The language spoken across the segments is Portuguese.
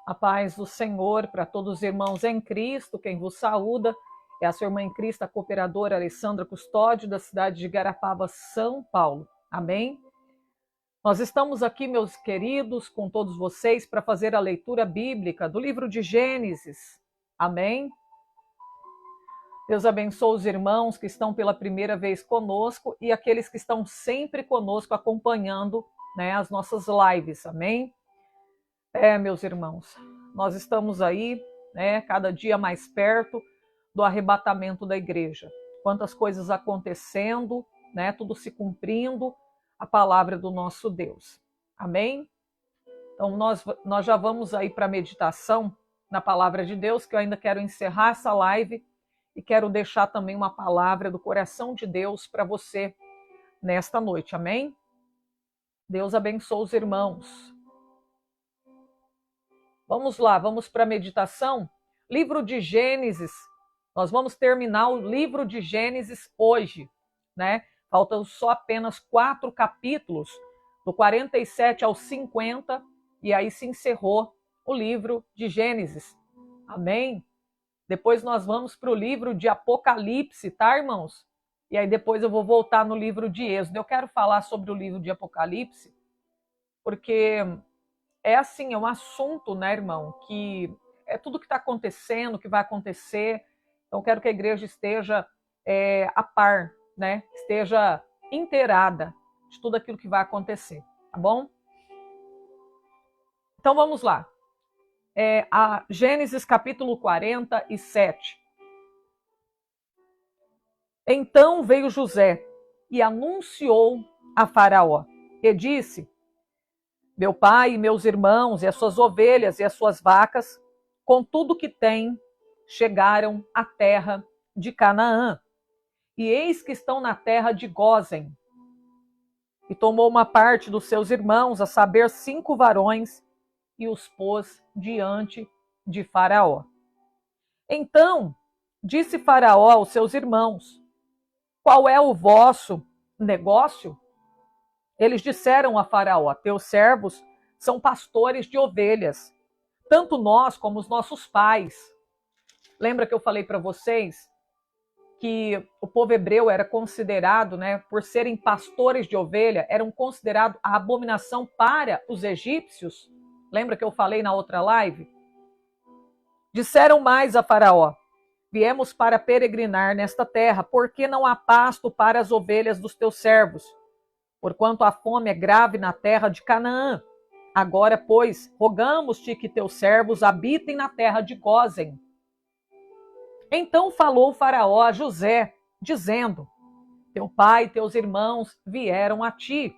A paz do Senhor para todos os irmãos em Cristo, quem vos saúda é a sua irmã em Cristo, a cooperadora Alessandra Custódio, da cidade de Igarapava, São Paulo. Amém? Nós estamos aqui, meus queridos, com todos vocês, para fazer a leitura bíblica do livro de Gênesis. Amém? Deus abençoe os irmãos que estão pela primeira vez conosco e aqueles que estão sempre conosco acompanhando, as nossas lives. Amém? Meus irmãos, nós estamos aí, cada dia mais perto do arrebatamento da igreja. Quantas coisas acontecendo, tudo se cumprindo, a palavra do nosso Deus. Amém? Então, nós já vamos aí para a meditação na palavra de Deus, que eu ainda quero encerrar essa live e quero deixar também uma palavra do coração de Deus para você nesta noite. Amém? Deus abençoe os irmãos. Vamos lá, vamos para a meditação. Livro de Gênesis. Nós vamos terminar o livro de Gênesis hoje, Faltam só apenas 4 capítulos, do 47 ao 50, e aí se encerrou o livro de Gênesis. Amém? Depois nós vamos para o livro de Apocalipse, tá, irmãos? E aí depois eu vou voltar no livro de Êxodo. Eu quero falar sobre o livro de Apocalipse, porque é assim, é um assunto, irmão, que é tudo que está acontecendo, que vai acontecer. Então, quero que a igreja esteja a par, esteja inteirada de tudo aquilo que vai acontecer, tá bom? Então, vamos lá. A Gênesis capítulo 47. Então veio José e anunciou a Faraó e disse: meu pai e meus irmãos e as suas ovelhas e as suas vacas, com tudo que têm, chegaram à terra de Canaã. E eis que estão na terra de Gósen. E tomou uma parte dos seus irmãos, a saber, 5 varões, e os pôs diante de Faraó. Então disse Faraó aos seus irmãos: qual é o vosso negócio? Eles disseram a Faraó: teus servos são pastores de ovelhas, tanto nós como os nossos pais. Lembra que eu falei para vocês que o povo hebreu era considerado, por serem pastores de ovelha, eram considerados a abominação para os egípcios? Lembra que eu falei na outra live? Disseram mais a Faraó: viemos para peregrinar nesta terra, porque não há pasto para as ovelhas dos teus servos, porquanto a fome é grave na terra de Canaã. Agora, pois, rogamos-te que teus servos habitem na terra de Gósen. Então falou Faraó a José, dizendo: teu pai e teus irmãos vieram a ti.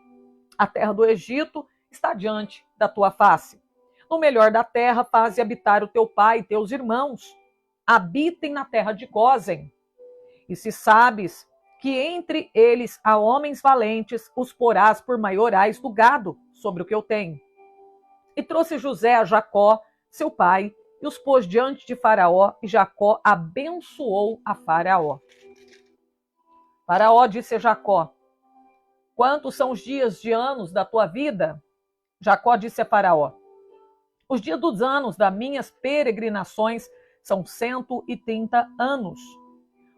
A terra do Egito está diante da tua face. No melhor da terra, faze habitar o teu pai e teus irmãos. Habitem na terra de Gósen. E se sabes que entre eles há homens valentes, os porás por maiorais do gado, sobre o que eu tenho. E trouxe José a Jacó, seu pai, e os pôs diante de Faraó, e Jacó abençoou a Faraó. Faraó disse a Jacó: quantos são os dias de anos da tua vida? Jacó disse a Faraó: os dias dos anos das minhas peregrinações são 130 anos.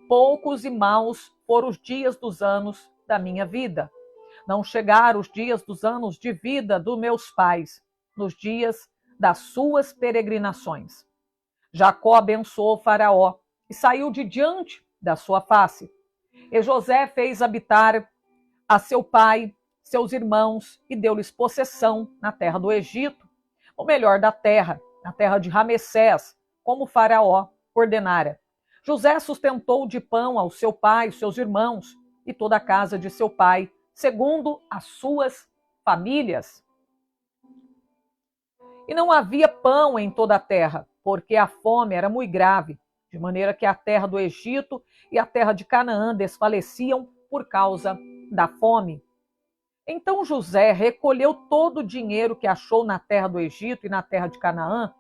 Poucos e maus foram os dias dos anos da minha vida. Não chegaram os dias dos anos de vida dos meus pais, nos dias das suas peregrinações. Jacó abençoou Faraó e saiu de diante da sua face. E José fez habitar a seu pai, seus irmãos, e deu-lhes possessão na terra do Egito, o melhor da terra, na terra de Ramessés, como Faraó ordenara. José sustentou de pão ao seu pai, seus irmãos, e toda a casa de seu pai, segundo as suas famílias. E não havia pão em toda a terra, porque a fome era muito grave, de maneira que a terra do Egito e a terra de Canaã desfaleciam por causa da fome. Então José recolheu todo o dinheiro que achou na terra do Egito e na terra de Canaã,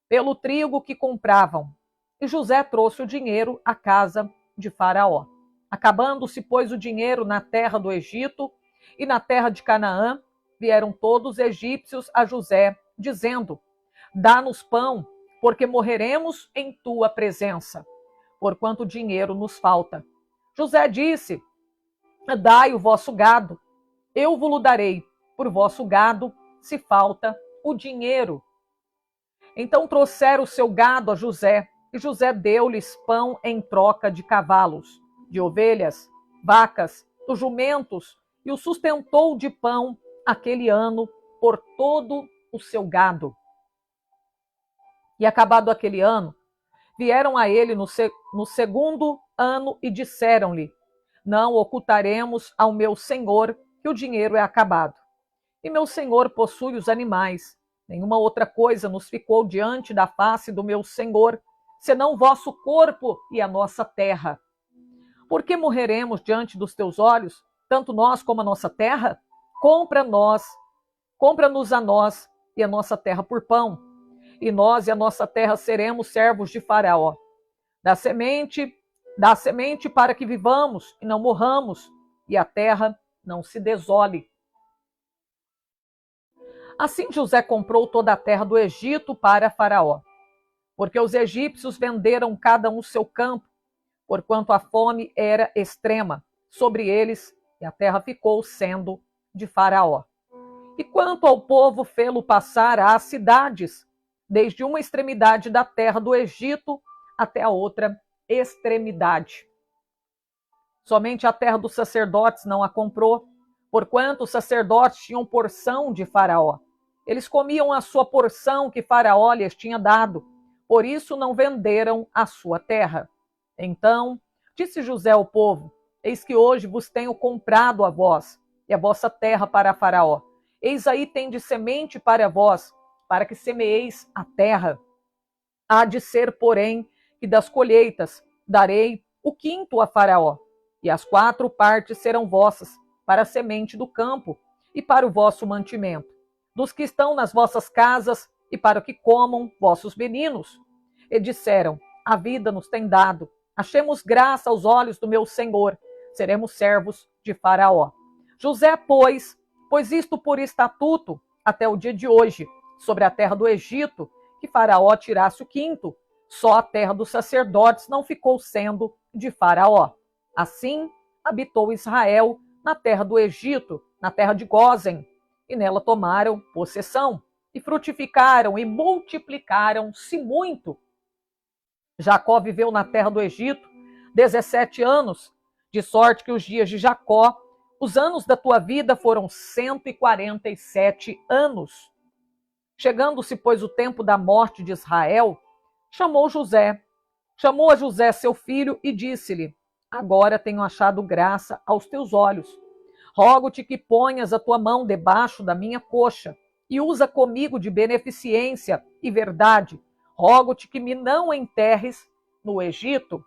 pelo trigo que compravam. E José trouxe o dinheiro à casa de Faraó. Acabando-se, pois, o dinheiro na terra do Egito e na terra de Canaã, vieram todos os egípcios a José, dizendo: dá-nos pão, porque morreremos em tua presença, porquanto dinheiro nos falta. José disse: dai o vosso gado, eu vos darei por vosso gado, se falta o dinheiro. Então trouxeram o seu gado a José, e José deu-lhes pão em troca de cavalos, de ovelhas, vacas, dos jumentos, e o sustentou de pão aquele ano por todo o seu gado. E acabado aquele ano, vieram a ele no segundo ano e disseram-lhe: não ocultaremos ao meu senhor que o dinheiro é acabado. E meu senhor possui os animais. Nenhuma outra coisa nos ficou diante da face do meu senhor, senão o vosso corpo e a nossa terra. Por que morreremos diante dos teus olhos, tanto nós como a nossa terra? Compra-nos a nós e a nossa terra por pão, e nós e a nossa terra seremos servos de Faraó. Dá semente para que vivamos e não morramos, e a terra não se desole. Assim José comprou toda a terra do Egito para Faraó, porque os egípcios venderam cada um seu campo, porquanto a fome era extrema sobre eles, e a terra ficou sendo de Faraó. E quanto ao povo, fê-lo passar às cidades, desde uma extremidade da terra do Egito até a outra extremidade. Somente a terra dos sacerdotes não a comprou, porquanto os sacerdotes tinham porção de Faraó. Eles comiam a sua porção que Faraó lhes tinha dado, por isso não venderam a sua terra. Então disse José ao povo: eis que hoje vos tenho comprado a vós e a vossa terra para Faraó. Eis aí tendes semente para vós, para que semeeis a terra. Há de ser, porém, que das colheitas darei o quinto a Faraó, e as 4 partes serão vossas, para a semente do campo e para o vosso mantimento, dos que estão nas vossas casas e para o que comam vossos meninos. E disseram: a vida nos tem dado, achemos graça aos olhos do meu senhor, seremos servos de Faraó. José, pôs isto por estatuto até o dia de hoje, sobre a terra do Egito, que Faraó tirasse o quinto. Só a terra dos sacerdotes não ficou sendo de Faraó. Assim habitou Israel na terra do Egito, na terra de Gósen, e nela tomaram possessão, e frutificaram e multiplicaram-se muito. Jacó viveu na terra do Egito 17 anos, de sorte que os dias de Jacó, os anos da tua vida, foram 147 anos. Chegando-se, pois, o tempo da morte de Israel, chamou a José seu filho e disse-lhe: agora tenho achado graça aos teus olhos. Rogo-te que ponhas a tua mão debaixo da minha coxa e usa comigo de beneficência e verdade. Rogo-te que me não enterres no Egito,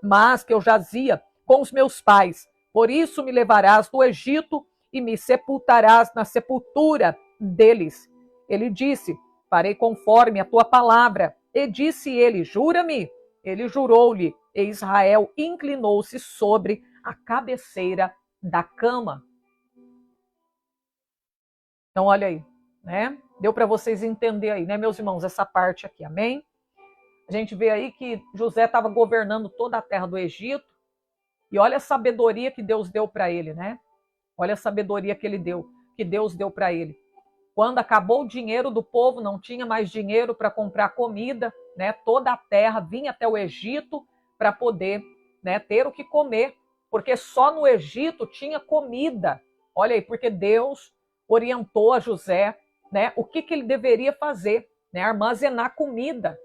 mas que eu jazia com os meus pais. Por isso me levarás do Egito e me sepultarás na sepultura deles. Ele disse: farei conforme a tua palavra. E disse ele: jura-me. Ele jurou-lhe, e Israel inclinou-se sobre a cabeceira da cama. Então, olha aí, né? Deu para vocês entenderem aí, né, meus irmãos, essa parte aqui, amém? A gente vê aí que José estava governando toda a terra do Egito, e olha a sabedoria que Deus deu para ele, né? Olha a sabedoria que Deus deu para ele. Quando acabou o dinheiro do povo, não tinha mais dinheiro para comprar comida, né? Toda a terra vinha até o Egito para poder, né, ter o que comer, porque só no Egito tinha comida. Olha aí, porque Deus orientou a José, né, o que ele deveria fazer, né? Armazenar comida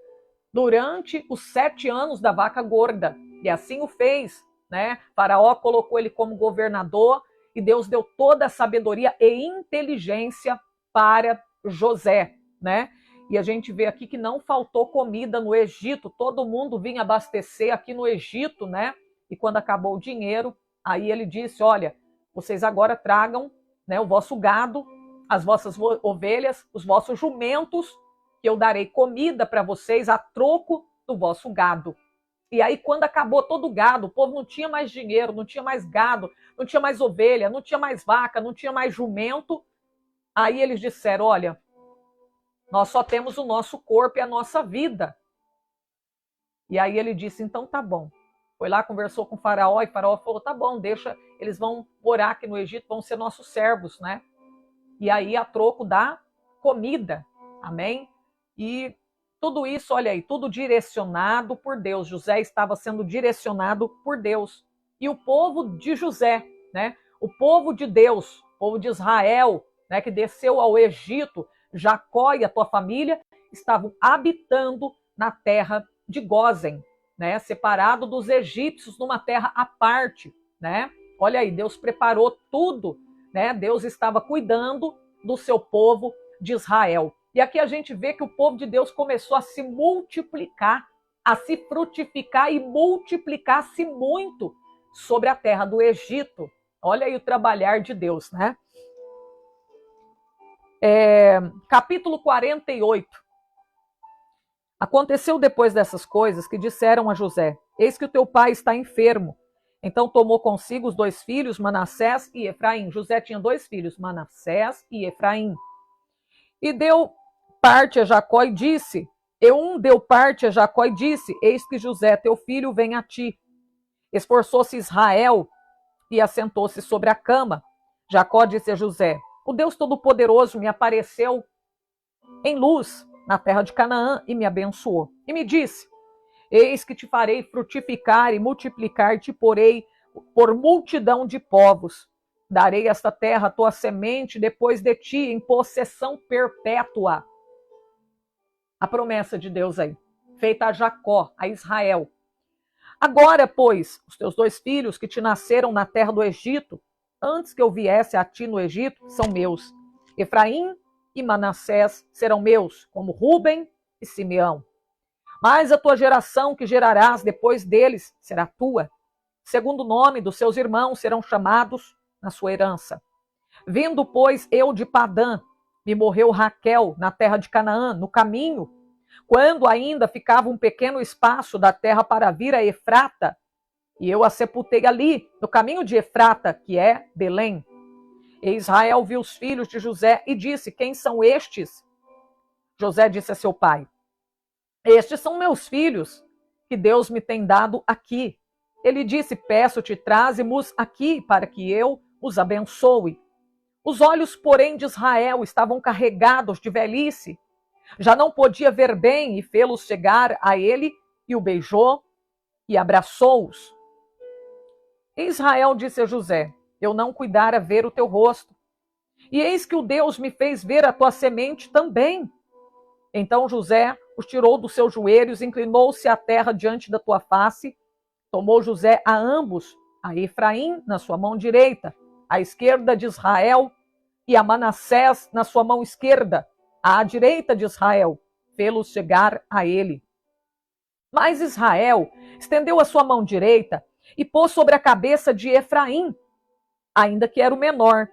durante os 7 anos da vaca gorda. E assim o fez, né? Faraó colocou ele como governador e Deus deu toda a sabedoria e inteligência para José, né? E a gente vê aqui que não faltou comida no Egito, todo mundo vinha abastecer aqui no Egito, né? E quando acabou o dinheiro, aí ele disse: olha, vocês agora tragam, né, o vosso gado, as vossas ovelhas, os vossos jumentos, que eu darei comida para vocês a troco do vosso gado. E aí, quando acabou todo o gado, o povo não tinha mais dinheiro, não tinha mais gado, não tinha mais ovelha, não tinha mais vaca, não tinha mais jumento. Aí eles disseram: olha, Nós só temos o nosso corpo e a nossa vida. E aí ele disse, então tá bom. Foi lá, conversou com o faraó, e o faraó falou, tá bom, deixa, eles vão morar aqui no Egito, vão ser nossos servos, né? E aí a troco da comida, amém? E tudo isso, olha aí, tudo direcionado por Deus. José estava sendo direcionado por Deus. E o povo de José, né? O povo de Deus, o povo de Israel, né? Que desceu ao Egito, Jacó e a tua família, estavam habitando na terra de Gósen, né? Separado dos egípcios, numa terra à parte, né? Olha aí, Deus preparou tudo, né? Deus estava cuidando do seu povo de Israel. E aqui a gente vê que o povo de Deus começou a se multiplicar, a se frutificar e multiplicar-se muito sobre a terra do Egito. Olha aí o trabalhar de Deus, né? Capítulo 48. Aconteceu depois dessas coisas que disseram a José, eis que o teu pai está enfermo. Então tomou consigo os 2 filhos, Manassés e Efraim. José tinha 2 filhos, Manassés e Efraim. E deu parte a Jacó e disse, deu parte a Jacó e disse, eis que José, teu filho, vem a ti. Esforçou-se Israel e assentou-se sobre a cama. Jacó disse a José, o Deus Todo-Poderoso me apareceu em luz na terra de Canaã e me abençoou. E me disse, eis que te farei frutificar e multiplicar, te porei por multidão de povos. Darei esta terra à tua semente depois de ti em possessão perpétua. A promessa de Deus aí, feita a Jacó, a Israel. Agora, pois, os teus 2 filhos que te nasceram na terra do Egito, antes que eu viesse a ti no Egito, são meus. Efraim e Manassés serão meus, como Ruben e Simeão. Mas a tua geração que gerarás depois deles será tua. Segundo o nome dos seus irmãos serão chamados na sua herança. Vindo, pois, eu de Padã, me morreu Raquel na terra de Canaã, no caminho, quando ainda ficava um pequeno espaço da terra para vir a Efrata, e eu a sepultei ali, no caminho de Efrata, que é Belém. E Israel viu os filhos de José e disse, quem são estes? José disse a seu pai, estes são meus filhos, que Deus me tem dado aqui. Ele disse, peço-te, traze-mos aqui, para que eu os abençoe. Os olhos, porém, de Israel estavam carregados de velhice. Já não podia ver bem e fê-los chegar a ele, e o beijou e abraçou-os. E Israel disse a José, eu não cuidara ver o teu rosto. E eis que o Deus me fez ver a tua semente também. Então José os tirou dos seus joelhos, inclinou-se à terra diante da tua face, tomou José a ambos, a Efraim na sua mão direita, à esquerda de Israel, e a Manassés na sua mão esquerda, à direita de Israel, fê-los chegar a ele. Mas Israel estendeu a sua mão direita e pôs sobre a cabeça de Efraim, ainda que era o menor,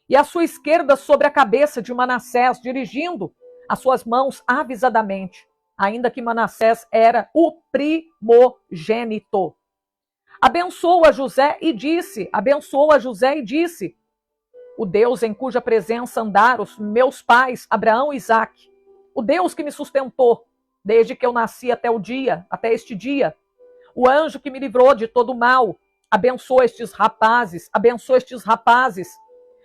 e a sua esquerda sobre a cabeça de Manassés, dirigindo as suas mãos avisadamente, ainda que Manassés era o primogênito. Abençoou a José e disse, o Deus em cuja presença andaram os meus pais, Abraão e Isaque, o Deus que me sustentou, desde que eu nasci até este dia, o anjo que me livrou de todo mal, abençoa estes rapazes,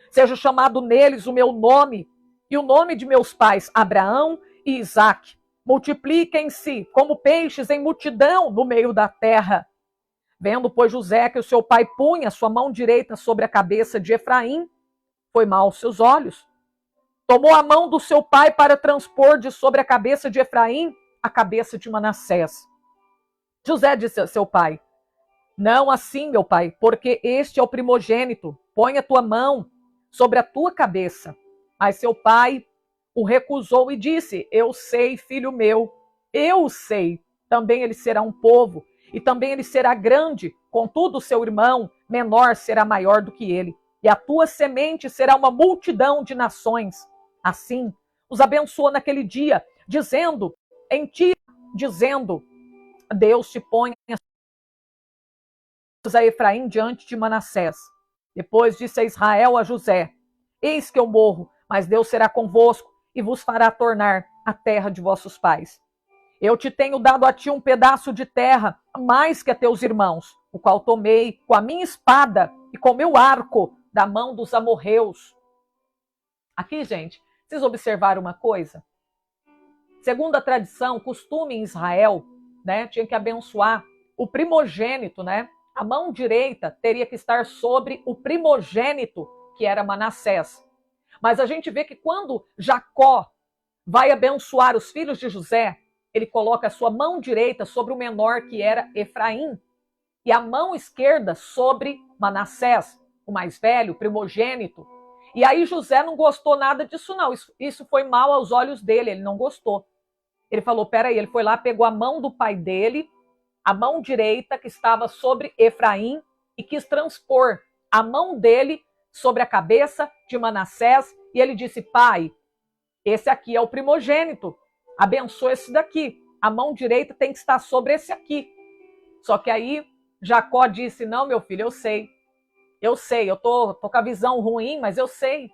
seja chamado neles o meu nome e o nome de meus pais, Abraão e Isaque, multipliquem-se como peixes em multidão no meio da terra. Vendo, pois, José que o seu pai punha sua mão direita sobre a cabeça de Efraim, foi mal aos seus olhos. Tomou a mão do seu pai para transpor de sobre a cabeça de Efraim a cabeça de Manassés. José disse a seu pai, não assim, meu pai, porque este é o primogênito, põe a tua mão sobre a tua cabeça. Mas seu pai o recusou e disse, eu sei, filho meu, eu sei, também ele será um povo, e também ele será grande, contudo o seu irmão menor será maior do que ele, e a tua semente será uma multidão de nações. Assim, os abençoou naquele dia, dizendo, Deus te põe a Efraim diante de Manassés. Depois disse a Israel a José, eis que eu morro, mas Deus será convosco, e vos fará tornar a terra de vossos pais. Eu te tenho dado a ti um pedaço de terra, mais que a teus irmãos, o qual tomei com a minha espada e com o meu arco da mão dos amorreus. Aqui, gente, vocês observaram uma coisa? Segundo a tradição, costume em Israel, né, tinha que abençoar o primogênito, né? A mão direita teria que estar sobre o primogênito, que era Manassés. Mas a gente vê que quando Jacó vai abençoar os filhos de José, ele coloca a sua mão direita sobre o menor, que era Efraim, e a mão esquerda sobre Manassés, o mais velho, o primogênito. E aí José não gostou nada disso, não. Isso foi mal aos olhos dele, ele não gostou. Ele falou, peraí, ele foi lá, pegou a mão do pai dele, a mão direita que estava sobre Efraim, e quis transpor a mão dele sobre a cabeça de Manassés, e ele disse, pai, esse aqui é o primogênito, abençoa esse daqui, a mão direita tem que estar sobre esse aqui. Só que aí Jacó disse, não, meu filho, eu tô com a visão ruim, mas eu sei,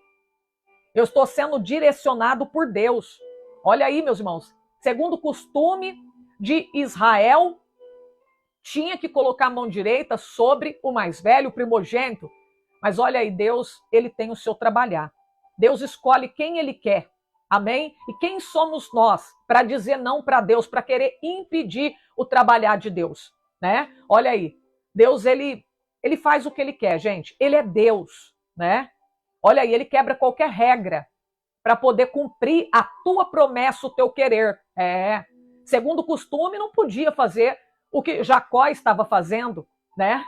eu estou sendo direcionado por Deus. Olha aí, meus irmãos, segundo o costume de Israel, tinha que colocar a mão direita sobre o mais velho, o primogênito. Mas olha aí, Deus, ele tem o seu trabalhar. Deus escolhe quem ele quer. Amém? E quem somos nós para dizer não para Deus, para querer impedir o trabalhar de Deus, né? Olha aí, Deus, ele faz o que ele quer, gente. Ele é Deus, né? Olha aí, ele quebra qualquer regra para poder cumprir a tua promessa, o teu querer. Segundo o costume, não podia fazer o que Jacó estava fazendo, né?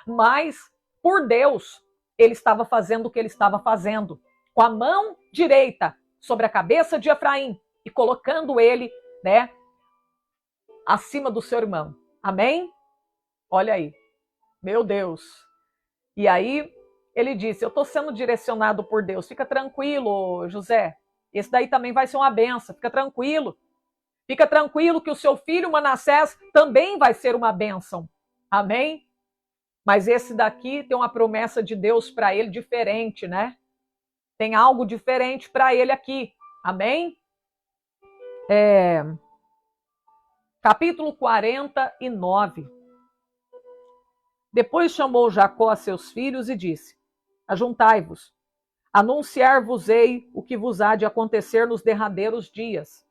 Mas, por Deus, ele estava fazendo o que ele estava fazendo. Com a mão direita sobre a cabeça de Efraim e colocando ele, né, acima do seu irmão. Amém? Olha aí. Meu Deus. E aí, ele disse, eu estou sendo direcionado por Deus. Fica tranquilo, José. Esse daí também vai ser uma benção. Fica tranquilo. Fica tranquilo que o seu filho Manassés também vai ser uma bênção. Amém? Mas esse daqui tem uma promessa de Deus para ele diferente, né? Tem algo diferente para ele aqui. Amém? Capítulo 49. Depois chamou Jacó a seus filhos e disse, ajuntai-vos, anunciar-vos-ei o que vos há de acontecer nos derradeiros dias.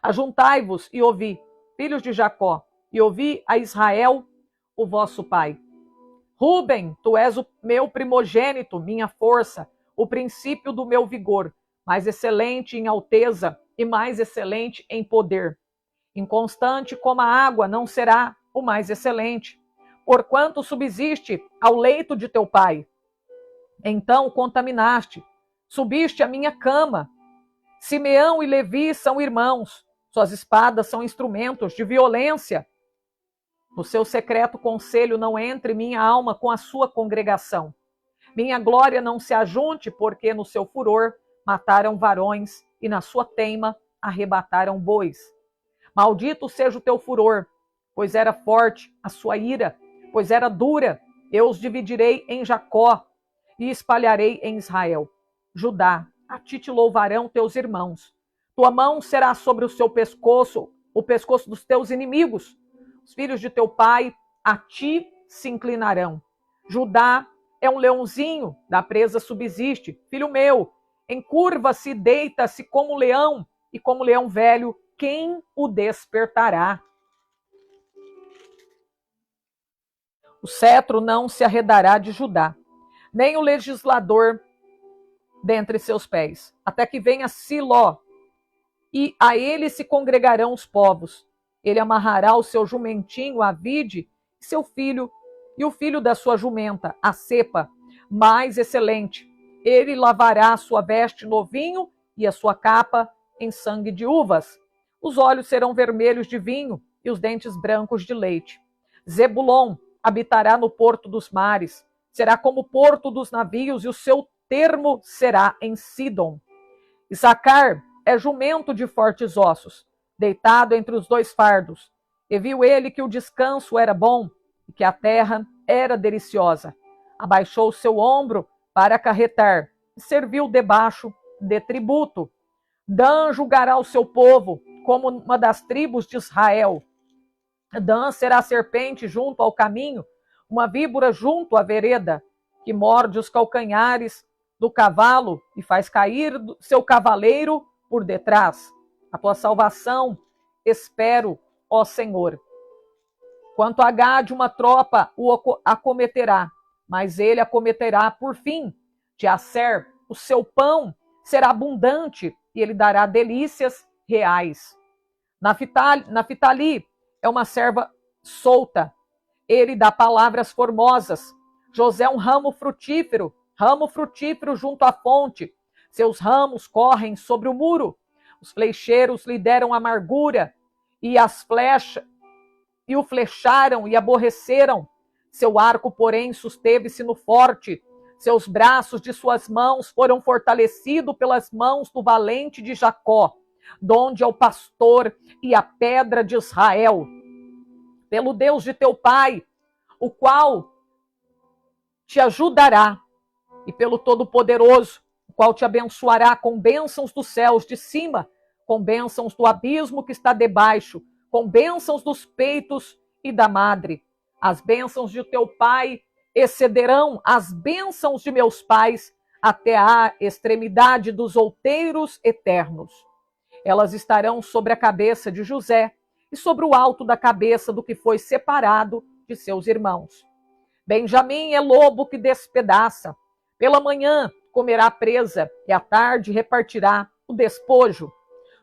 Ajuntai-vos e ouvi, filhos de Jacó, e ouvi a Israel, o vosso pai. Rúben, tu és o meu primogênito, minha força, o princípio do meu vigor, mais excelente em alteza e mais excelente em poder. Inconstante como a água não será o mais excelente, porquanto subsiste ao leito de teu pai. Então contaminaste, subiste à minha cama. Simeão e Levi são irmãos, suas espadas são instrumentos de violência. No seu secreto conselho não entre minha alma com a sua congregação. Minha glória não se ajunte, porque no seu furor mataram varões e na sua teima arrebataram bois. Maldito seja o teu furor, pois era forte a sua ira, pois era dura. Eu os dividirei em Jacó e espalharei em Israel. Judá, a ti te louvarão teus irmãos. Tua mão será sobre o seu pescoço, o pescoço dos teus inimigos. Os filhos de teu pai a ti se inclinarão. Judá é um leãozinho, da presa subsiste. Filho meu, encurva-se e deita-se como leão, e como leão velho, quem o despertará? O cetro não se arredará de Judá, nem o legislador dentre seus pés, até que venha Siló, e a ele se congregarão os povos. Ele amarrará o seu jumentinho à vide, seu filho, e o filho da sua jumenta, a cepa, mais excelente. Ele lavará a sua veste no vinho e a sua capa em sangue de uvas. Os olhos serão vermelhos de vinho e os dentes brancos de leite. Zebulon habitará no porto dos mares, será como o porto dos navios, e o seu termo será em Sidom. Issacar é jumento de fortes ossos, deitado entre os dois fardos. E viu ele que o descanso era bom e que a terra era deliciosa. Abaixou seu ombro para acarretar e serviu debaixo de tributo. Dan julgará o seu povo como uma das tribos de Israel. Dan será serpente junto ao caminho, uma víbora junto à vereda, que morde os calcanhares do cavalo e faz cair seu cavaleiro por detrás. A tua salvação espero, ó Senhor. Quanto a Gade, uma tropa o acometerá, mas ele acometerá por fim. De Asser, o seu pão será abundante e ele dará delícias reais. Naftali é uma serva solta. Ele dá palavras formosas. José é um ramo frutífero junto à fonte. Seus ramos correm sobre o muro. Os flecheiros lhe deram amargura e as flechas e o flecharam e aborreceram. Seu arco, porém, susteve-se no forte. Seus braços de suas mãos foram fortalecidos pelas mãos do valente de Jacó, donde é o pastor e a pedra de Israel. Pelo Deus de teu pai, o qual te ajudará, e pelo Todo-Poderoso, o qual te abençoará com bênçãos dos céus de cima, com bênçãos do abismo que está debaixo, com bênçãos dos peitos e da madre. As bênçãos de teu pai excederão as bênçãos de meus pais até a extremidade dos outeiros eternos. Elas estarão sobre a cabeça de José e sobre o alto da cabeça do que foi separado de seus irmãos. Benjamim é lobo que despedaça. Pela manhã comerá presa e à tarde repartirá o despojo.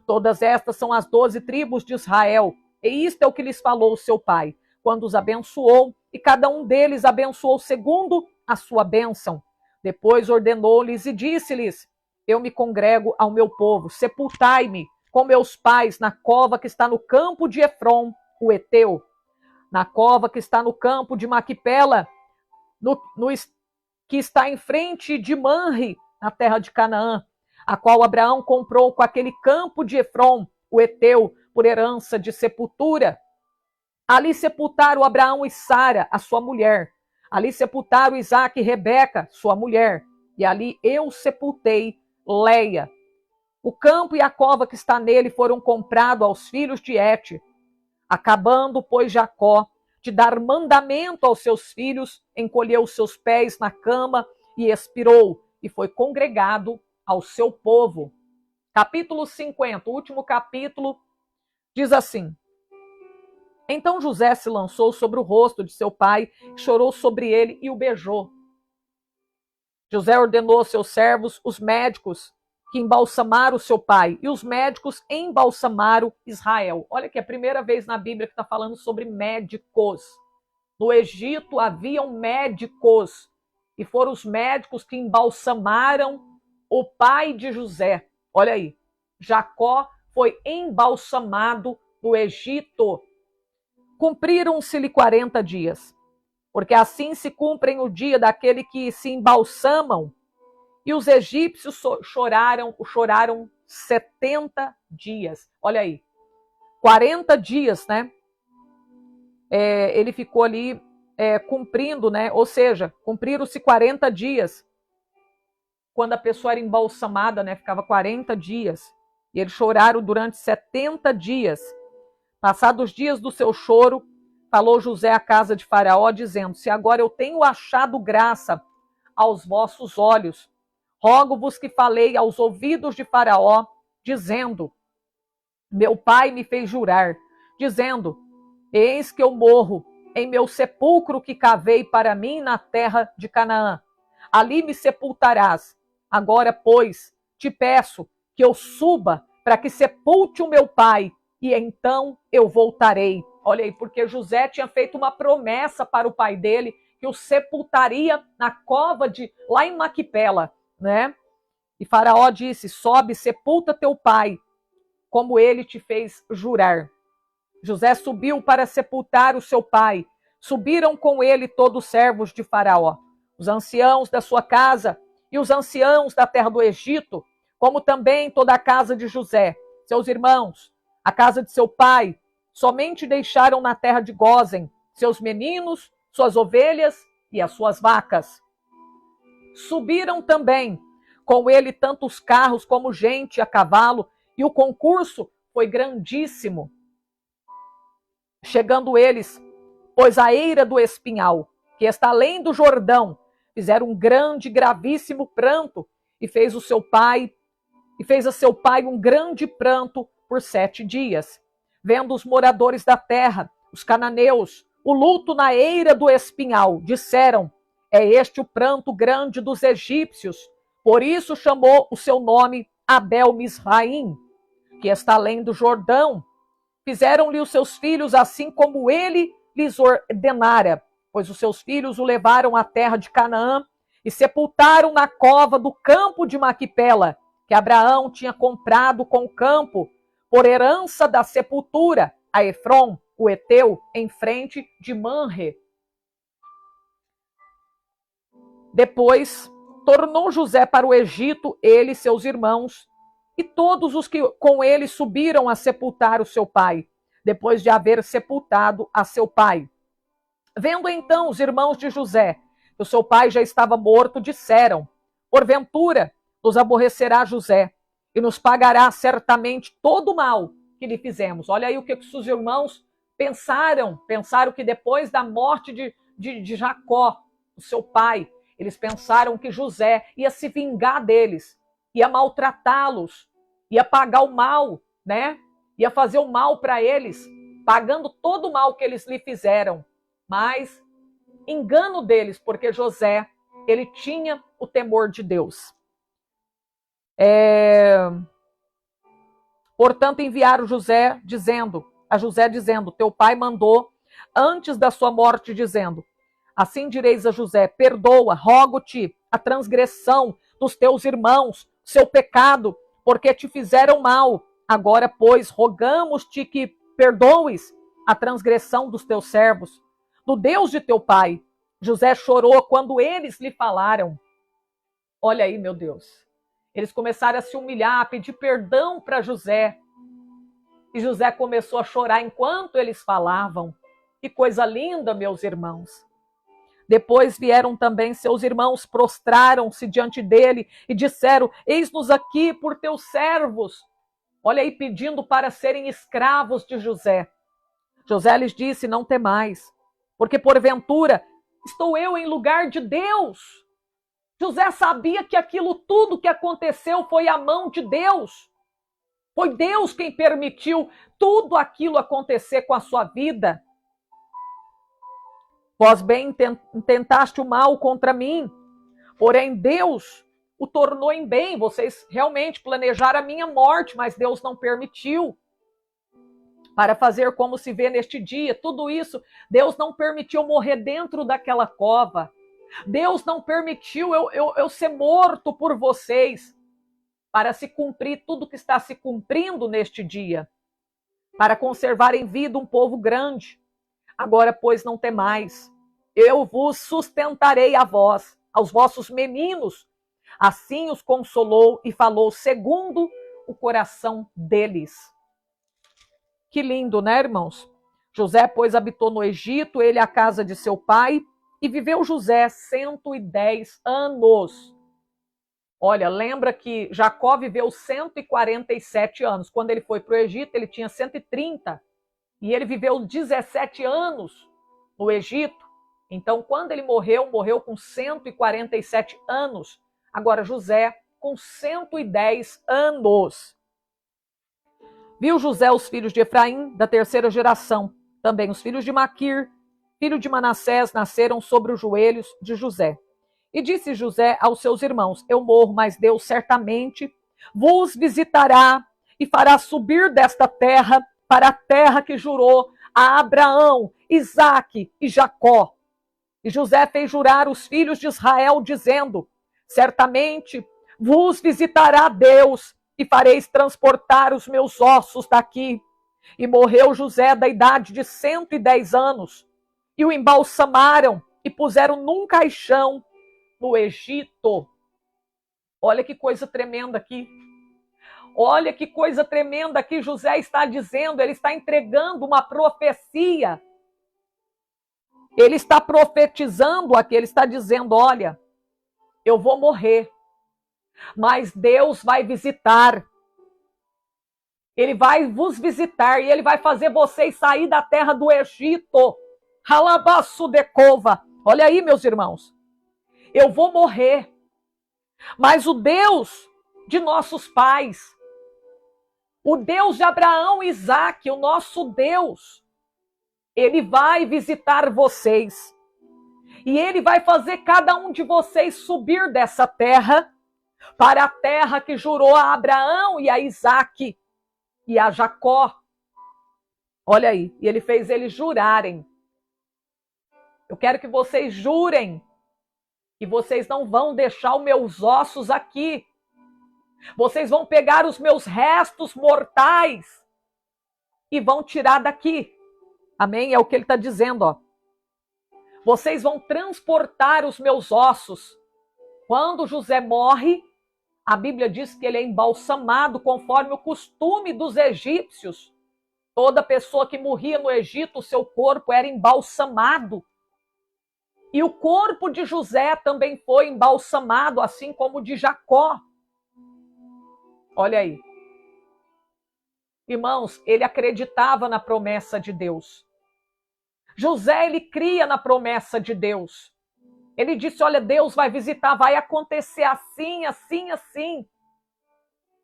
Todas estas são as 12 tribos de Israel, e isto é o que lhes falou o seu pai, quando os abençoou, e cada um deles abençoou segundo a sua bênção. Depois ordenou-lhes e disse-lhes: eu me congrego ao meu povo, sepultai-me com meus pais na cova que está no campo de Efron, o Eteu, na cova que está no campo de Maquipela, que está em frente de Manre, na terra de Canaã, a qual Abraão comprou com aquele campo de Efron, o Eteu, por herança de sepultura. Ali sepultaram Abraão e Sara, a sua mulher. Ali sepultaram Isaque e Rebeca, sua mulher. E ali eu sepultei Leia. O campo e a cova que está nele foram comprados aos filhos de Et. Acabando, pois, Jacó de dar mandamento aos seus filhos, encolheu os seus pés na cama e expirou, e foi congregado ao seu povo. Capítulo 50, o último capítulo, diz assim: então José se lançou sobre o rosto de seu pai, chorou sobre ele e o beijou. José ordenou aos seus servos, os médicos, que embalsamaram seu pai, e os médicos embalsamaram Israel. Olha que é a primeira vez na Bíblia que está falando sobre médicos. No Egito haviam médicos, e foram os médicos que embalsamaram o pai de José. Olha aí, Jacó foi embalsamado no Egito. Cumpriram-se-lhe 40 dias, porque assim se cumprem o dia daquele que se embalsamam. E os egípcios choraram 70 dias. Olha aí, 40 dias, né? Ele ficou ali cumprindo, né? Ou seja, cumpriram-se 40 dias. Quando a pessoa era embalsamada, né? Ficava 40 dias. E eles choraram durante 70 dias. Passados os dias do seu choro, falou José à casa de Faraó, dizendo: se agora eu tenho achado graça aos vossos olhos, rogo-vos que falei aos ouvidos de Faraó, dizendo: meu pai me fez jurar, dizendo: eis que eu morro em meu sepulcro que cavei para mim na terra de Canaã. Ali me sepultarás. Agora, pois, te peço que eu suba para que sepulte o meu pai, e então eu voltarei. Olha aí, porque José tinha feito uma promessa para o pai dele, que o sepultaria na cova lá em Maquipela, né? E Faraó disse: sobe, sepulta teu pai, como ele te fez jurar. José subiu para sepultar o seu pai. Subiram com ele todos os servos de Faraó, os anciãos da sua casa e os anciãos da terra do Egito, como também toda a casa de José, seus irmãos, a casa de seu pai. Somente deixaram na terra de Gósen seus meninos, suas ovelhas e as suas vacas. Subiram também com ele tanto os carros como gente a cavalo E o concurso foi grandíssimo. Chegando eles, pois a eira do espinhal, que está além do Jordão, fizeram um grande, gravíssimo pranto, e fez a seu pai um grande pranto por 7 dias. Vendo os moradores da terra, os cananeus, o luto na eira do espinhal, disseram: é este o pranto grande dos egípcios. Por isso chamou o seu nome Abel Misraim, que está além do Jordão. Fizeram-lhe os seus filhos assim como ele lhes ordenara, pois os seus filhos o levaram à terra de Canaã e sepultaram na cova do campo de Maquipela, que Abraão tinha comprado com o campo, por herança da sepultura, a Efron, o Eteu, em frente de Manre. Depois tornou José para o Egito, ele e seus irmãos, e todos os que com ele subiram a sepultar o seu pai, depois de haver sepultado a seu pai. Vendo então os irmãos de José que o seu pai já estava morto, disseram: porventura nos aborrecerá José e nos pagará certamente todo o mal que lhe fizemos. Olha aí o que os seus irmãos pensaram que depois da morte de Jacó, o seu pai, eles pensaram que José ia se vingar deles, ia maltratá-los, ia pagar o mal, né? Ia fazer o mal para eles, pagando todo o mal que eles lhe fizeram. Mas engano deles, porque José, ele tinha o temor de Deus. Portanto, enviaram a José dizendo: teu pai mandou antes da sua morte, dizendo: assim direis a José: perdoa, rogo-te, a transgressão dos teus irmãos, seu pecado, porque te fizeram mal. Agora, pois, rogamos-te que perdoes a transgressão dos teus servos, do Deus de teu pai. José chorou quando eles lhe falaram. Olha aí, meu Deus. Eles começaram a se humilhar, a pedir perdão para José. E José começou a chorar enquanto eles falavam. Que coisa linda, meus irmãos. Depois vieram também seus irmãos, prostraram-se diante dele e disseram: eis-nos aqui por teus servos. Olha aí, pedindo para serem escravos de José. José lhes disse: não temais, porque porventura estou eu em lugar de Deus. José sabia que aquilo tudo que aconteceu foi a mão de Deus. Foi Deus quem permitiu tudo aquilo acontecer com a sua vida. Vós bem intentaste o mal contra mim, porém Deus o tornou em bem. Vocês realmente planejaram a minha morte, mas Deus não permitiu. Para fazer como se vê neste dia, tudo isso, Deus não permitiu morrer dentro daquela cova. Deus não permitiu eu ser morto por vocês, para se cumprir tudo que está se cumprindo neste dia, para conservar em vida um povo grande. Agora, pois, não temais, eu vos sustentarei a vós, aos vossos meninos. Assim os consolou e falou segundo o coração deles. Que lindo, né, irmãos? José, pois, habitou no Egito, ele a casa de seu pai, e viveu José 110 anos. Olha, lembra que Jacó viveu 147 anos. Quando ele foi para o Egito, ele tinha 130. E ele viveu 17 anos no Egito. Então, quando ele morreu com 147 anos. Agora, José, com 110 anos. Viu José os filhos de Efraim, da terceira geração. Também os filhos de Maquir, filho de Manassés, nasceram sobre os joelhos de José. E disse José aos seus irmãos: eu morro, mas Deus certamente vos visitará e fará subir desta terra para a terra que jurou a Abraão, Isaque e Jacó. E José fez jurar os filhos de Israel, dizendo: certamente vos visitará Deus e fareis transportar os meus ossos daqui. E morreu José da idade de 110 anos. E o embalsamaram e puseram num caixão no Egito. Olha que coisa tremenda aqui. Olha que coisa tremenda que José está dizendo. Ele está entregando uma profecia. Ele está profetizando aqui. Ele está dizendo: olha, eu vou morrer, mas Deus vai visitar. Ele vai vos visitar e ele vai fazer vocês sair da terra do Egito. Halabaçu de cova. Olha aí, meus irmãos. Eu vou morrer, mas o Deus de nossos pais, o Deus de Abraão e Isaque, o nosso Deus, ele vai visitar vocês. E ele vai fazer cada um de vocês subir dessa terra para a terra que jurou a Abraão e a Isaque e a Jacó. Olha aí, e ele fez eles jurarem. Eu quero que vocês jurem que vocês não vão deixar os meus ossos aqui. Vocês vão pegar os meus restos mortais e vão tirar daqui. Amém? É o que ele está dizendo, ó. Vocês vão transportar os meus ossos. Quando José morre, a Bíblia diz que ele é embalsamado conforme o costume dos egípcios. Toda pessoa que morria no Egito, o seu corpo era embalsamado. E o corpo de José também foi embalsamado, assim como o de Jacó. Olha aí. Irmãos, ele acreditava na promessa de Deus. José, ele cria na promessa de Deus. Ele disse, olha, Deus vai visitar, vai acontecer assim, assim, assim.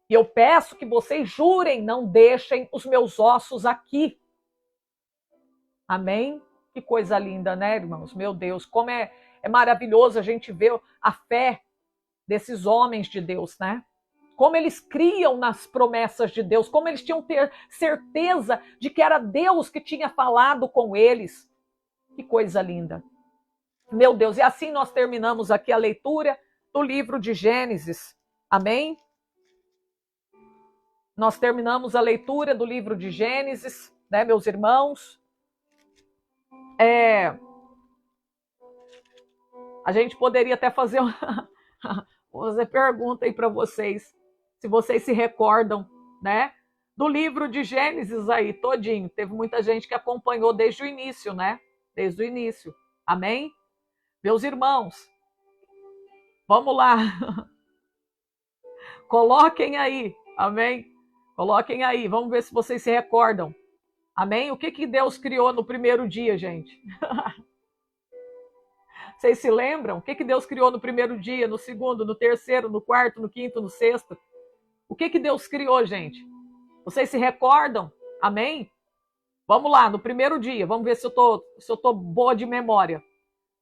E eu peço que vocês jurem, não deixem os meus ossos aqui. Amém? Que coisa linda, né, irmãos? Meu Deus, como é maravilhoso a gente ver a fé desses homens de Deus, né? Como eles criam nas promessas de Deus, como eles tinham ter certeza de que era Deus que tinha falado com eles. Que coisa linda. Meu Deus, e assim nós terminamos aqui a leitura do livro de Gênesis. Amém? Nós terminamos a leitura do livro de Gênesis, né, meus irmãos? A gente poderia até fazer pergunta aí para vocês, se vocês se recordam, né, do livro de Gênesis aí, todinho. Teve muita gente que acompanhou desde o início, né? Desde o início. Amém? Meus irmãos, vamos lá. Coloquem aí, amém? Coloquem aí, vamos ver se vocês se recordam. Amém? O que Deus criou no primeiro dia, gente? Vocês se lembram? O que Deus criou no primeiro dia, no segundo, no terceiro, no quarto, no quinto, no sexto? O que Deus criou, gente? Vocês se recordam? Amém? Vamos lá, no primeiro dia, vamos ver se eu tô boa de memória.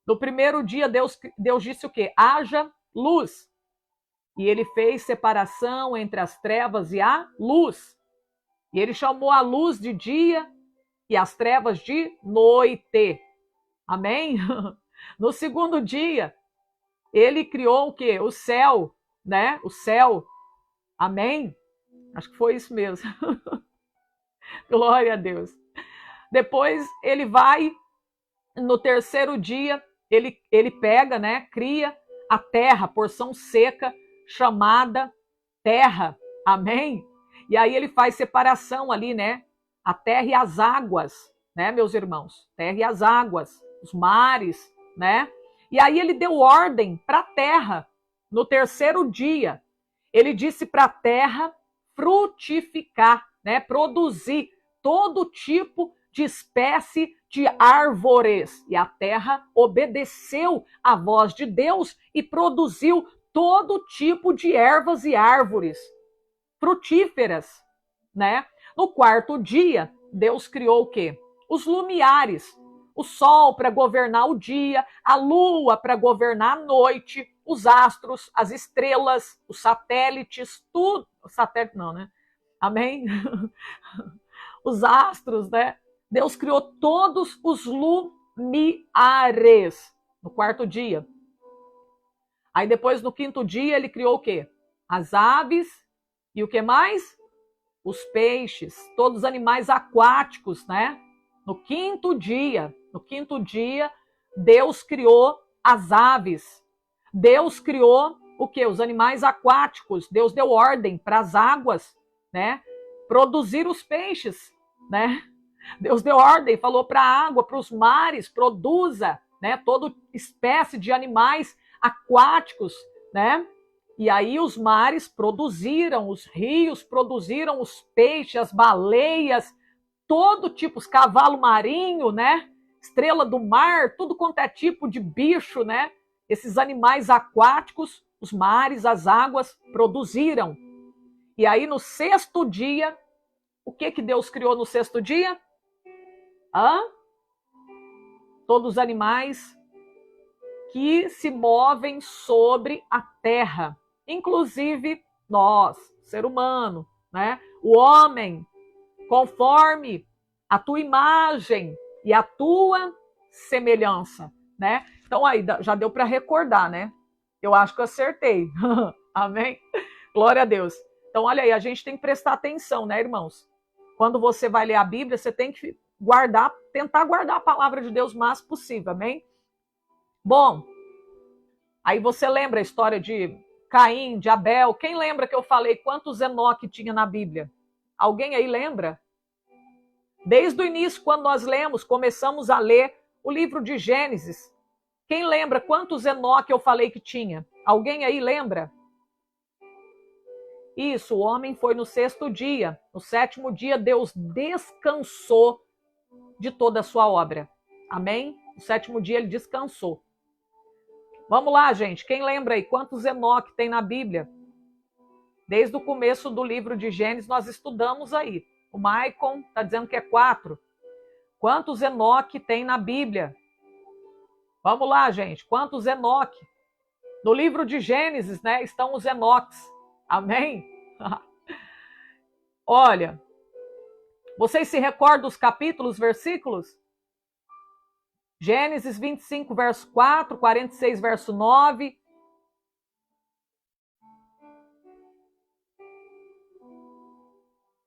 No primeiro dia, Deus disse o quê? Haja luz. E ele fez separação entre as trevas e a luz. E ele chamou a luz de dia e as trevas de noite. Amém? No segundo dia, ele criou o quê? O céu, né? O céu. Amém? Acho que foi isso mesmo. Glória a Deus. Depois ele vai, no terceiro dia, ele pega, né? Cria a terra, porção seca, chamada terra. Amém? E aí ele faz separação ali, né? A terra e as águas, né, meus irmãos? Terra e as águas, os mares, né? E aí ele deu ordem para a terra no terceiro dia. Ele disse para a terra frutificar, né? Produzir todo tipo de espécie de árvores. E a terra obedeceu à voz de Deus e produziu todo tipo de ervas e árvores frutíferas, né? No quarto dia, Deus criou o quê? Os lumiares, o sol para governar o dia, a lua para governar a noite, os astros, as estrelas, os satélites, tudo. Satélite não, né? Amém? Os astros, né? Deus criou todos os lumiares no quarto dia. Aí depois, no quinto dia, ele criou o quê? As aves e o que mais? Os peixes, todos os animais aquáticos, né? No quinto dia, Deus criou as aves. Deus criou o quê? Os animais aquáticos. Deus deu ordem para as águas, né? Produzir os peixes, né? Deus deu ordem, falou para a água, para os mares, produza, né? Toda espécie de animais aquáticos, né? E aí os mares produziram, os rios produziram os peixes, as baleias, todo tipo, os cavalos marinhos, né? Estrela do mar, tudo quanto é tipo de bicho, né? Esses animais aquáticos, os mares, as águas produziram. E aí no sexto dia, o que Deus criou no sexto dia? Todos os animais que se movem sobre a terra, inclusive nós, ser humano, né? O homem, conforme a tua imagem e a tua semelhança, né? Então aí já deu para recordar, né? Eu acho que eu acertei. Amém? Glória a Deus. Então olha aí, a gente tem que prestar atenção, né, irmãos? Quando você vai ler a Bíblia, você tem que tentar guardar a palavra de Deus o mais possível, amém? Bom, aí você lembra a história de Caim, de Abel? Quem lembra que eu falei quantos Enoque tinha na Bíblia? Alguém aí lembra? Desde o início, quando nós começamos a ler o livro de Gênesis. Quem lembra quantos Enoque eu falei que tinha? Alguém aí lembra? Isso, o homem foi no sexto dia. No sétimo dia, Deus descansou de toda a sua obra. Amém? No sétimo dia, ele descansou. Vamos lá, gente. Quem lembra aí quantos Enoque tem na Bíblia? Desde o começo do livro de Gênesis, nós estudamos aí. O Maicon está dizendo que é 4. Quantos Enoque tem na Bíblia? Vamos lá, gente. Quantos Enoque? No livro de Gênesis, né, estão os Enoques. Amém? Olha, vocês se recordam dos capítulos, versículos? Gênesis 25, verso 4, 46, verso 9.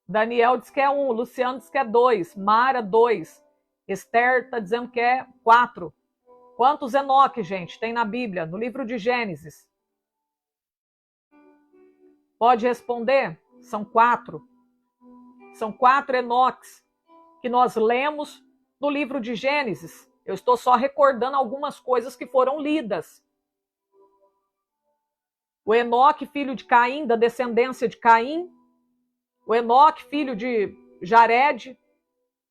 Daniel diz que é 1, Luciano diz que é 2, Mara 2, Esther está dizendo que é 4. Quantos Enoque, gente, tem na Bíblia, no livro de Gênesis? Pode responder? São 4. São 4 Enoques que nós lemos no livro de Gênesis. Eu estou só recordando algumas coisas que foram lidas. O Enoque, filho de Caim, da descendência de Caim. O Enoque, filho de Jared,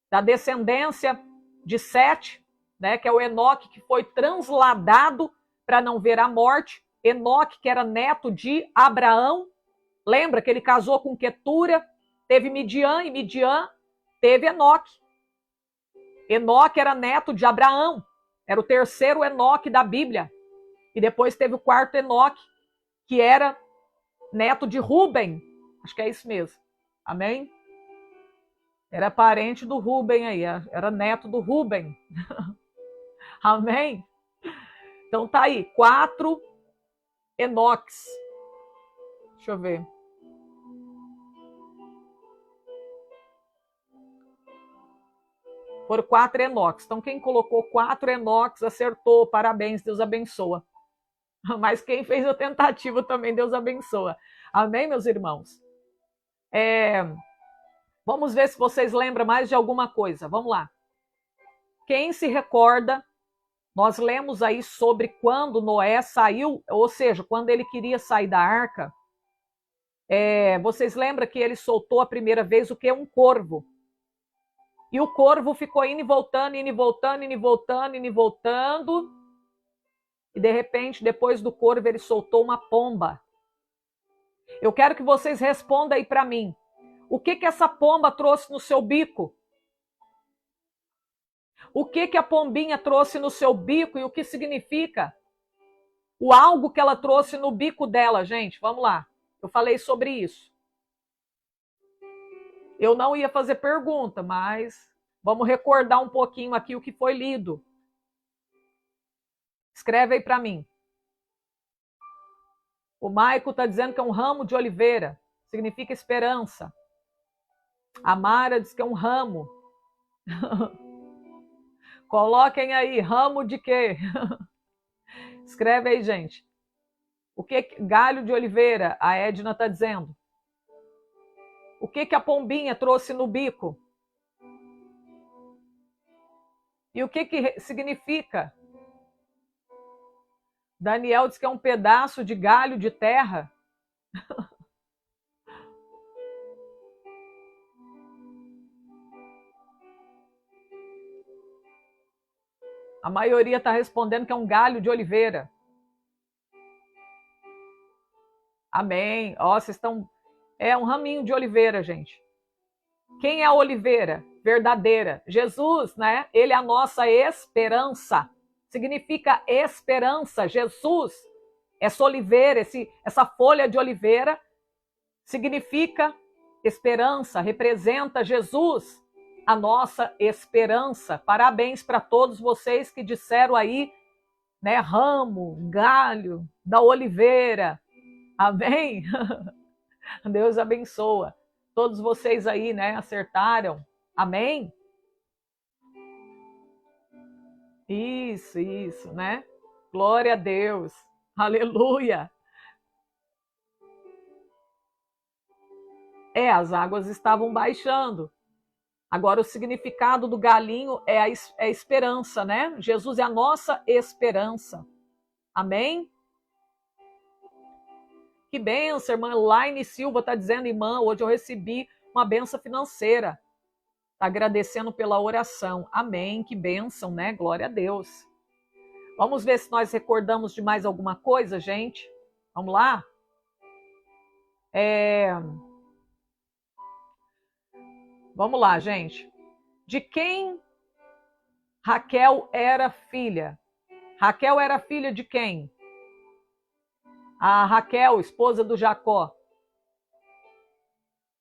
da descendência de Sete, né, que é o Enoque que foi transladado para não ver a morte. Enoque, que era neto de Abraão. Lembra que ele casou com Quetura, teve Midian, e Midian teve Enoque. Enoque era neto de Abraão, era o terceiro Enoque da Bíblia. E depois teve o quarto Enoque, que era neto de Ruben. Acho que é isso mesmo. Amém? Era parente do Ruben aí, era neto do Ruben. Amém? Então tá aí, 4 Enoques. Deixa eu ver. Foram 4 Enoques. Então, quem colocou 4 Enoques acertou. Parabéns, Deus abençoa. Mas quem fez a tentativa também, Deus abençoa. Amém, meus irmãos? Vamos ver se vocês lembram mais de alguma coisa. Vamos lá. Quem se recorda, nós lemos aí sobre quando Noé saiu, ou seja, quando ele queria sair da arca. Vocês lembram que ele soltou a primeira vez o que? Um corvo. E o corvo ficou indo e voltando, indo e voltando, indo e voltando, indo e voltando. E de repente, depois do corvo, ele soltou uma pomba. Eu quero que vocês respondam aí para mim. O que essa pomba trouxe no seu bico? O que a pombinha trouxe no seu bico e o que significa? O algo que ela trouxe no bico dela, gente. Vamos lá. Eu falei sobre isso. Eu não ia fazer pergunta, mas vamos recordar um pouquinho aqui o que foi lido. Escreve aí para mim. O Maico está dizendo que é um ramo de oliveira. Significa esperança. A Mara diz que é um ramo. Coloquem aí, ramo de quê? Escreve aí, gente. O que galho de oliveira, a Edna está dizendo. O que a pombinha trouxe no bico? E o que significa? Daniel diz que é um pedaço de galho de terra. A maioria está respondendo que é um galho de oliveira. Amém. Ó, vocês estão... É um raminho de oliveira, gente. Quem é a oliveira verdadeira? Jesus, né? Ele é a nossa esperança. Significa esperança. Jesus, essa oliveira, essa folha de oliveira, significa esperança, representa Jesus, a nossa esperança. Parabéns para todos vocês que disseram aí, né, ramo, galho da oliveira. Amém? Deus abençoa. Todos vocês aí, né, acertaram. Amém? Isso, né? Glória a Deus. Aleluia. As águas estavam baixando. Agora, o significado do galinho é a esperança, né? Jesus é a nossa esperança. Amém? Que benção, irmã Laine Silva está dizendo, irmã, hoje eu recebi uma benção financeira. Está agradecendo pela oração. Amém, que benção, né? Glória a Deus. Vamos ver se nós recordamos de mais alguma coisa, gente? Vamos lá? Vamos lá, gente. De quem Raquel era filha? Raquel era filha de quem? A Raquel, esposa do Jacó.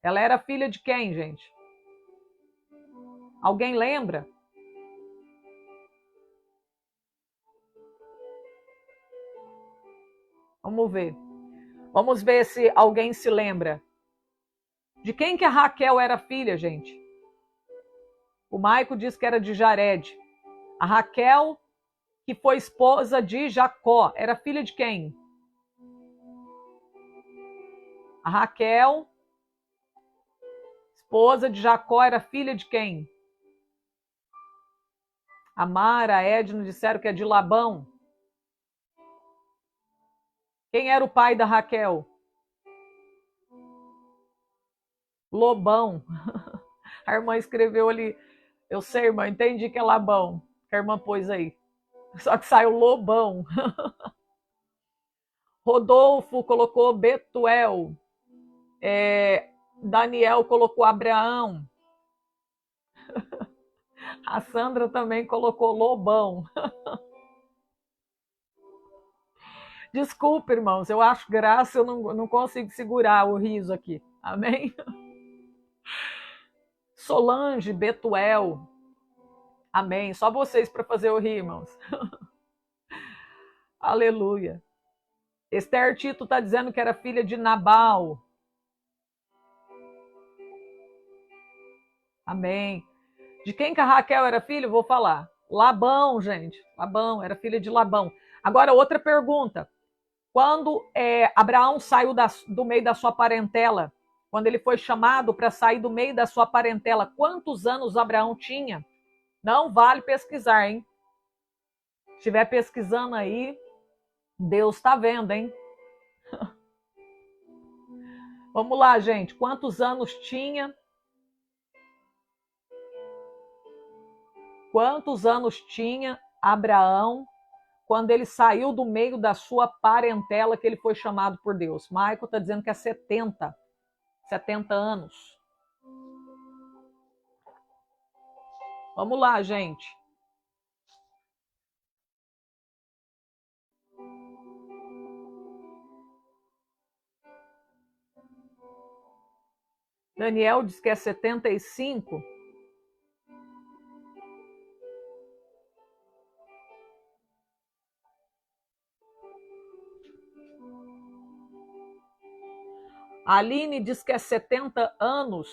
Ela era filha de quem, gente? Alguém lembra? Vamos ver. Vamos ver se alguém se lembra. De quem que a Raquel era filha, gente? O Maico diz que era de Jared. A Raquel, que foi esposa de Jacó, era filha de quem? A Raquel, esposa de Jacó, era filha de quem? A Mara, a Edna disseram que é de Labão. Quem era o pai da Raquel? Lobão. A irmã escreveu ali. Eu sei, irmã, entendi que é Labão. Que a irmã pôs aí. Só que saiu Lobão. Rodolfo colocou Betuel. Daniel colocou Abraão. A Sandra também colocou Lobão. Desculpa, irmãos, eu acho graça, eu não consigo segurar o riso aqui. Amém? Solange, Betuel. Amém. Só vocês para fazer o rir, irmãos. Aleluia. Esther Tito está dizendo que era filha de Nabal. Amém. De quem que a Raquel era filha? Vou falar. Labão, gente. Labão, era filha de Labão. Agora, outra pergunta. Quando Abraão saiu do meio da sua parentela, quando ele foi chamado para sair do meio da sua parentela, quantos anos Abraão tinha? Não vale pesquisar, hein? Se estiver pesquisando aí, Deus está vendo, hein? Vamos lá, gente. Quantos anos tinha? Quantos anos tinha Abraão quando ele saiu do meio da sua parentela que ele foi chamado por Deus? Michael está dizendo que é 70 anos. Vamos lá, gente. Daniel diz que é 75. A Aline diz que é 70 anos.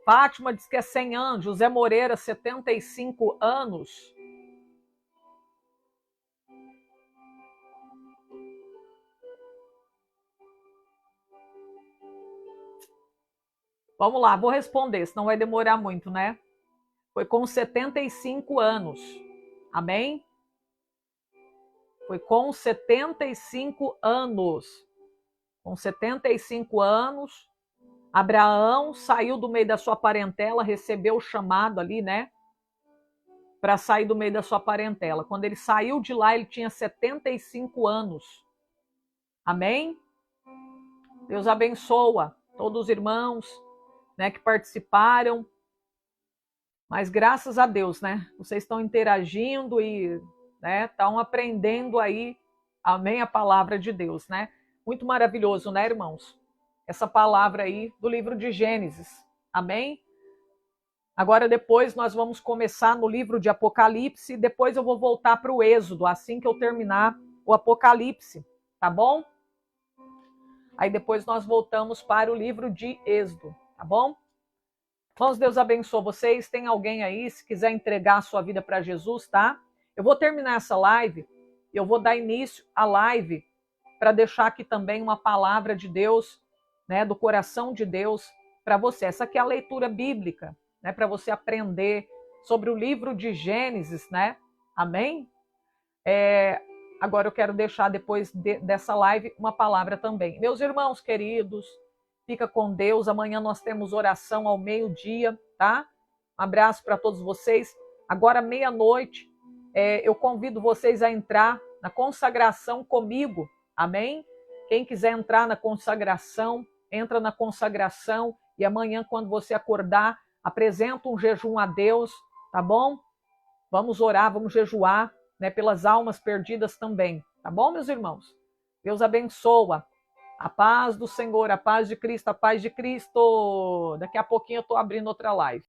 Fátima diz que é 100 anos. José Moreira, 75 anos. Vamos lá, vou responder, senão vai demorar muito, né? Foi com 75 anos. Amém? Foi com 75 anos. Com 75 anos, Abraão saiu do meio da sua parentela, recebeu o chamado ali, né? Para sair do meio da sua parentela. Quando ele saiu de lá, ele tinha 75 anos. Amém? Deus abençoa todos os irmãos, né, que participaram. Mas graças a Deus, né? Vocês estão interagindo e, né, estão aprendendo aí, amém, a palavra de Deus, né? Muito maravilhoso, né, irmãos? Essa palavra aí do livro de Gênesis. Amém? Agora depois nós vamos começar no livro de Apocalipse, depois eu vou voltar para o Êxodo, assim que eu terminar o Apocalipse, tá bom? Aí depois nós voltamos para o livro de Êxodo, tá bom? Irmãos, Deus abençoe vocês. Tem alguém aí, se quiser entregar a sua vida para Jesus, tá? Eu vou terminar essa live, eu vou dar início à live para deixar aqui também uma palavra de Deus, né, do coração de Deus para você. Essa aqui é a leitura bíblica, né, para você aprender sobre o livro de Gênesis, né? Amém? Agora eu quero deixar depois dessa live uma palavra também. Meus irmãos queridos, fica com Deus. Amanhã nós temos oração ao meio-dia, tá? Um abraço para todos vocês. Agora, meia-noite, eu convido vocês a entrar na consagração comigo. Amém? Quem quiser entrar na consagração, entra na consagração. E amanhã, quando você acordar, apresenta um jejum a Deus, tá bom? Vamos orar, vamos jejuar, né, pelas almas perdidas também. Tá bom, meus irmãos? Deus abençoa. A paz do Senhor, a paz de Cristo, a paz de Cristo. Daqui a pouquinho eu estou abrindo outra live.